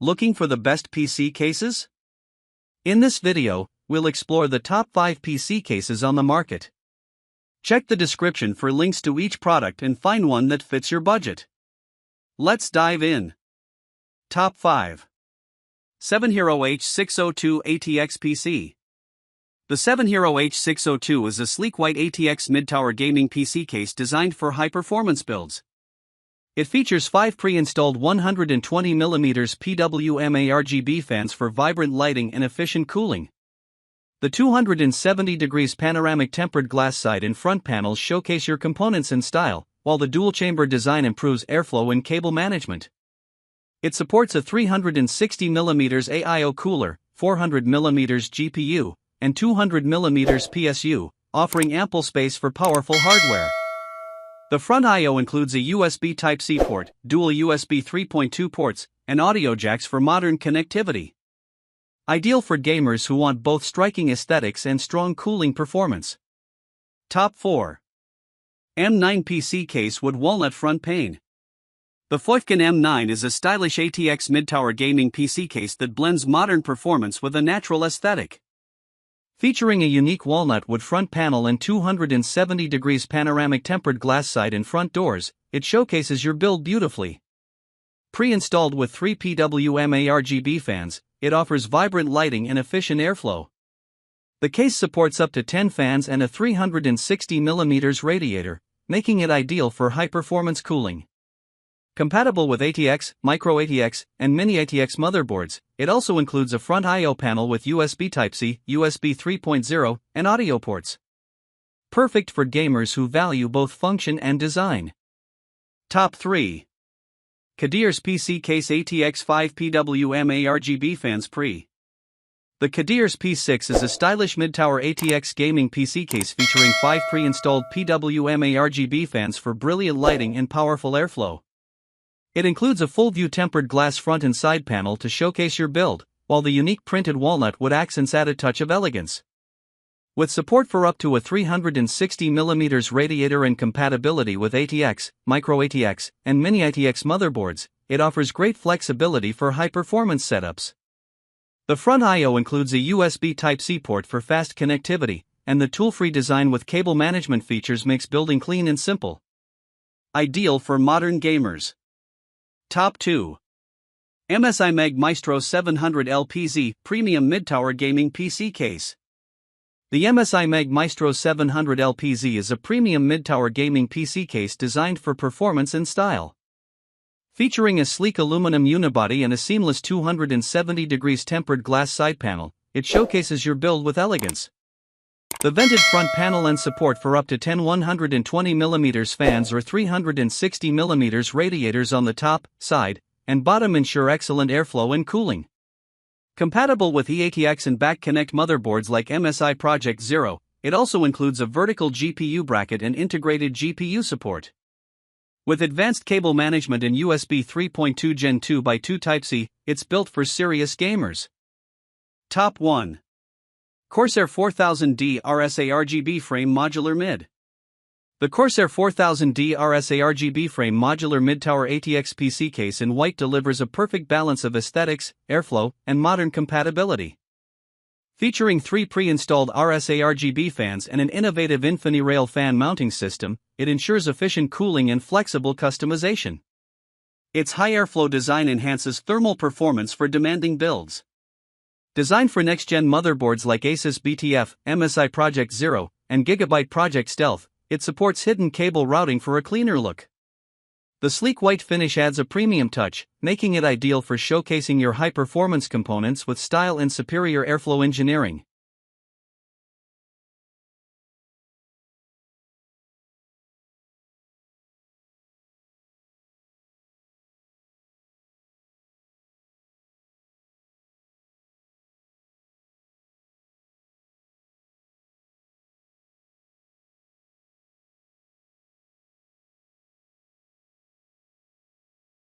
Looking for the best PC cases? In this video, we'll explore the top 5 PC cases on the market. Check the description for links to each product and find one that fits your budget. Let's dive in. Top 5. Sevenhero H602 ATX PC. The Sevenhero H602 is a sleek white ATX mid-tower gaming PC case designed for high-performance builds. It features 5 pre-installed 120mm PWM ARGB fans for vibrant lighting and efficient cooling. The 270° panoramic tempered glass side and front panels showcase your components and style, while the dual-chamber design improves airflow and cable management. It supports a 360mm AIO cooler, 400mm GPU, and 200mm PSU, offering ample space for powerful hardware. The front I/O includes a USB Type-C port, dual USB 3.2 ports, and audio jacks for modern connectivity. Ideal for gamers who want both striking aesthetics and strong cooling performance. Top 4. M9 PC case with walnut front pane. The Foifkin M9 is a stylish ATX mid-tower gaming PC case that blends modern performance with a natural aesthetic. Featuring a unique walnut wood front panel and 270° panoramic tempered glass side and front doors, it showcases your build beautifully. Pre-installed with 3 PWM ARGB fans, it offers vibrant lighting and efficient airflow. The case supports up to 10 fans and a 360mm radiator, making it ideal for high-performance cooling. Compatible with ATX, Micro ATX, and Mini ATX motherboards, it also includes a front I/O panel with USB Type-C, USB 3.0, and audio ports. Perfect for gamers who value both function and design. Top 3. KEDIERS PC case ATX 5 PWM ARGB fans pre. The KEDIERS P6 is a stylish mid-tower ATX gaming PC case featuring 5 pre-installed PWM ARGB fans for brilliant lighting and powerful airflow. It includes a full-view tempered glass front and side panel to showcase your build, while the unique printed walnut wood accents add a touch of elegance. With support for up to a 360mm radiator and compatibility with ATX, Micro ATX, and Mini ATX motherboards, it offers great flexibility for high-performance setups. The front I/O includes a USB Type-C port for fast connectivity, and the tool-free design with cable management features makes building clean and simple. Ideal for modern gamers. Top 2. MSI Meg Maestro 700 LPZ Premium Mid-Tower Gaming PC Case. The MSI Meg Maestro 700 LPZ is a premium mid-tower gaming PC case designed for performance and style. Featuring a sleek aluminum unibody and a seamless 270° tempered glass side panel, it showcases your build with elegance. The vented front panel and support for up to 10 120mm fans or 360mm radiators on the top, side, and bottom ensure excellent airflow and cooling. Compatible with eATX and back connect motherboards like MSI Project Zero, it also includes a vertical GPU bracket and integrated GPU support. With advanced cable management and USB 3.2 Gen 2x2 Type-C, it's built for serious gamers. Top 1. CORSAIR 4000D RSA RGB Frame Modular Mid. The CORSAIR 4000D RSA RGB Frame Modular Mid-Tower ATX PC case in white delivers a perfect balance of aesthetics, airflow, and modern compatibility. Featuring 3 pre-installed RSA RGB fans and an innovative InfiniRail fan mounting system, it ensures efficient cooling and flexible customization. Its high airflow design enhances thermal performance for demanding builds. Designed for next-gen motherboards like Asus BTF, MSI Project Zero, and Gigabyte Project Stealth, it supports hidden cable routing for a cleaner look. The sleek white finish adds a premium touch, making it ideal for showcasing your high-performance components with style and superior airflow engineering.